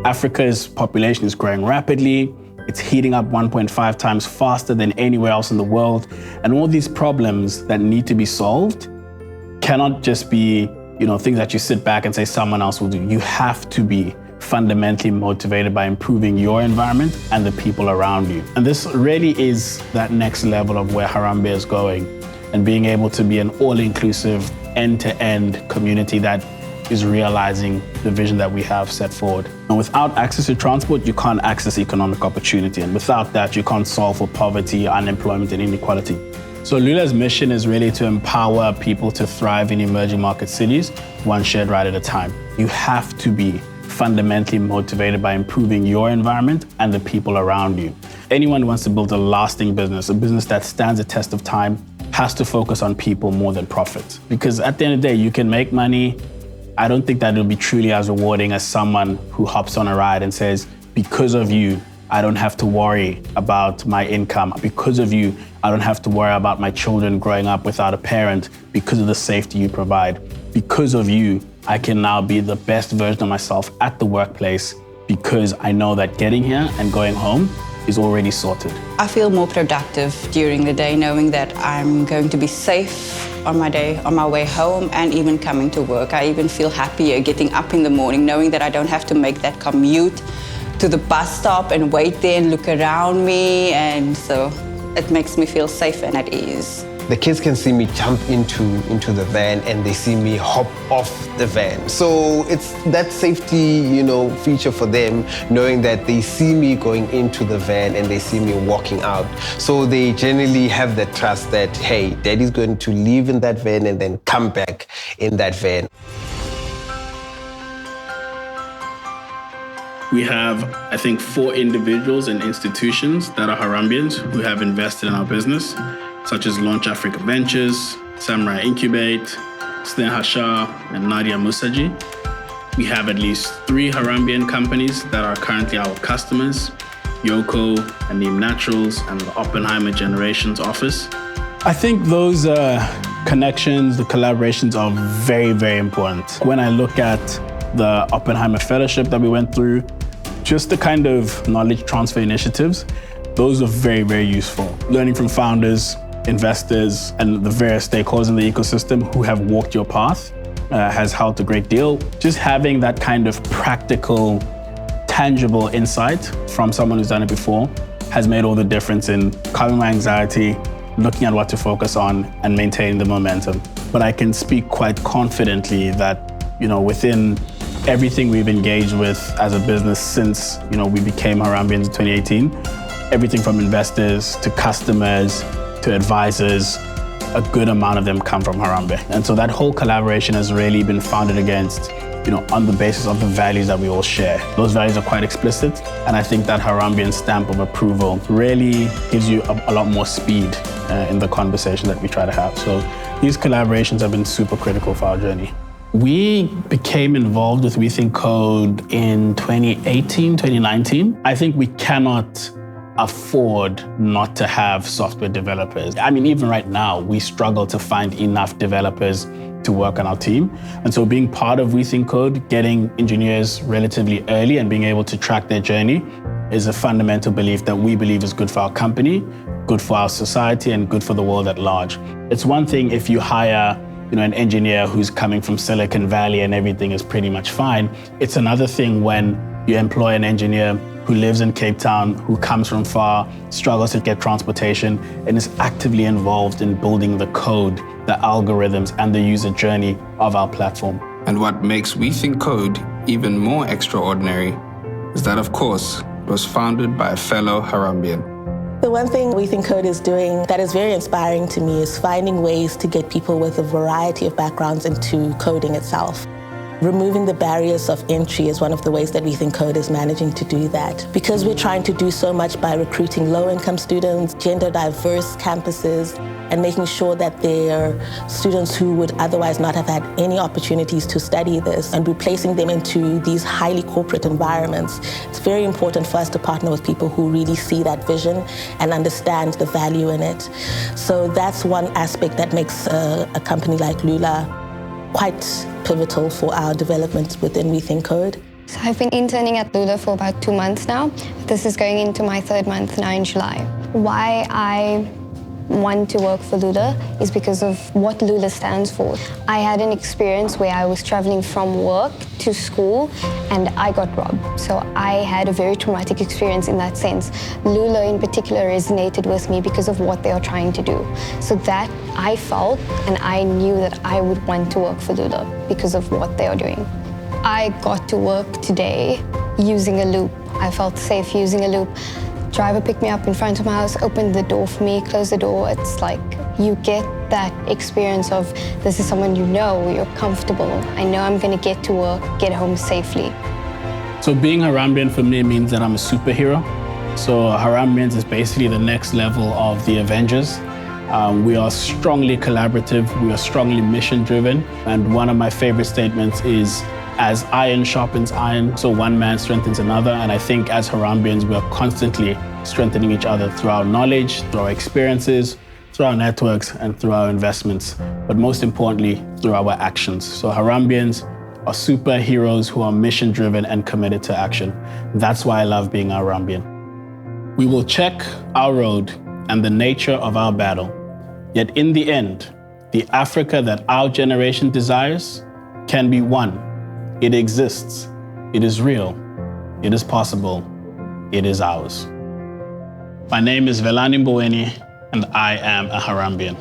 Africa's population is growing rapidly. It's heating up 1.5 times faster than anywhere else in the world. And all these problems that need to be solved cannot just be, things that you sit back and say someone else will do. You have to be fundamentally motivated by improving your environment and the people around you. And this really is that next level of where Harambe is going, and being able to be an all-inclusive, end-to-end community that is realizing the vision that we have set forward. And without access to transport, you can't access economic opportunity. And without that, you can't solve for poverty, unemployment, and inequality. So LULA's mission is really to empower people to thrive in emerging market cities, one shared right at a time. You have to be fundamentally motivated by improving your environment and the people around you. Anyone who wants to build a lasting business, a business that stands the test of time, has to focus on people more than profit. Because at the end of the day, you can make money. I don't think that it'll be truly as rewarding as someone who hops on a ride and says, because of you, I don't have to worry about my income. Because of you, I don't have to worry about my children growing up without a parent because of the safety you provide. Because of you, I can now be the best version of myself at the workplace because I know that getting here and going home is already sorted. I feel more productive during the day knowing that I'm going to be safe on my way home and even coming to work. I even feel happier getting up in the morning knowing that I don't have to make that commute to the bus stop and wait there and look around me, and so it makes me feel safe and at ease. The kids can see me jump into the van and they see me hop off the van. So it's that safety, feature for them, knowing that they see me going into the van and they see me walking out. So they generally have that trust that, hey, daddy's going to leave in that van and then come back in that van. We have, I think, 4 individuals and institutions that are Harambeans who have invested in our business, such as Launch Africa Ventures, Samurai Incubate, Sneha Shah, and Nadia Musaji. We have at least 3 Harambean companies that are currently our customers, Yoko, Aneem Naturals, and the Oppenheimer Generations Office. I think those connections, the collaborations are very, very important. When I look at the Oppenheimer Fellowship that we went through, just the kind of knowledge transfer initiatives, those are very, very useful. Learning from founders, investors, and the various stakeholders in the ecosystem who have walked your path has helped a great deal. Just having that kind of practical, tangible insight from someone who's done it before has made all the difference in calming my anxiety, looking at what to focus on, and maintaining the momentum. But I can speak quite confidently that, within everything we've engaged with as a business since, we became Harambeans in 2018, everything from investors to customers to advisors, a good amount of them come from Harambe. And so that whole collaboration has really been founded against, on the basis of the values that we all share. Those values are quite explicit, and I think that Harambean stamp of approval really gives you a lot more speed in the conversation that we try to have. So these collaborations have been super critical for our journey. We became involved with We Think Code in 2018, 2019. I think we cannot afford not to have software developers. I mean, even right now, we struggle to find enough developers to work on our team. And so being part of We Think Code, getting engineers relatively early and being able to track their journey is a fundamental belief that we believe is good for our company, good for our society, and good for the world at large. It's one thing if you hire an engineer who's coming from Silicon Valley and everything is pretty much fine. It's another thing when you employ an engineer who lives in Cape Town, who comes from far, struggles to get transportation, and is actively involved in building the code, the algorithms, and the user journey of our platform. And what makes We Think Code even more extraordinary is that, of course, it was founded by a fellow Harambean. The one thing We Think Code is doing that is very inspiring to me is finding ways to get people with a variety of backgrounds into coding itself. Removing the barriers of entry is one of the ways that We Think Code is managing to do that. Because we're trying to do so much by recruiting low-income students, gender-diverse campuses, and making sure that they're students who would otherwise not have had any opportunities to study this, and replacing them into these highly corporate environments. It's very important for us to partner with people who really see that vision and understand the value in it. So that's one aspect that makes a company like LULA quite pivotal for our development within We Think Code. So I've been interning at LULA for about 2 months now. This is going into my 3rd month now in July. Why I want to work for LULA is because of what LULA stands for. I had an experience where I was traveling from work to school and I got robbed. So I had a very traumatic experience in that sense. LULA in particular resonated with me because of what they are trying to do. So that I felt, and I knew that I would want to work for LULA because of what they are doing. I got to work today using a loop. I felt safe using a loop. Driver picked me up in front of my house, opened the door for me, closed the door. It's like you get that experience of this is someone you know, you're comfortable. I know I'm going to get to work, get home safely. So being Harambean for me means that I'm a superhero. So Harambeans is basically the next level of the Avengers. We are strongly collaborative, we are strongly mission-driven, and one of my favorite statements is, as iron sharpens iron, so one man strengthens another. And I think as Harambeans, we are constantly strengthening each other through our knowledge, through our experiences, through our networks, and through our investments, but most importantly, through our actions. So Harambeans are superheroes who are mission-driven and committed to action. That's why I love being a Harambean. We will check our road and the nature of our battle. Yet in the end, the Africa that our generation desires can be won. It exists, it is real, it is possible, it is ours. My name is Velani Mboweni, and I am a Harambean.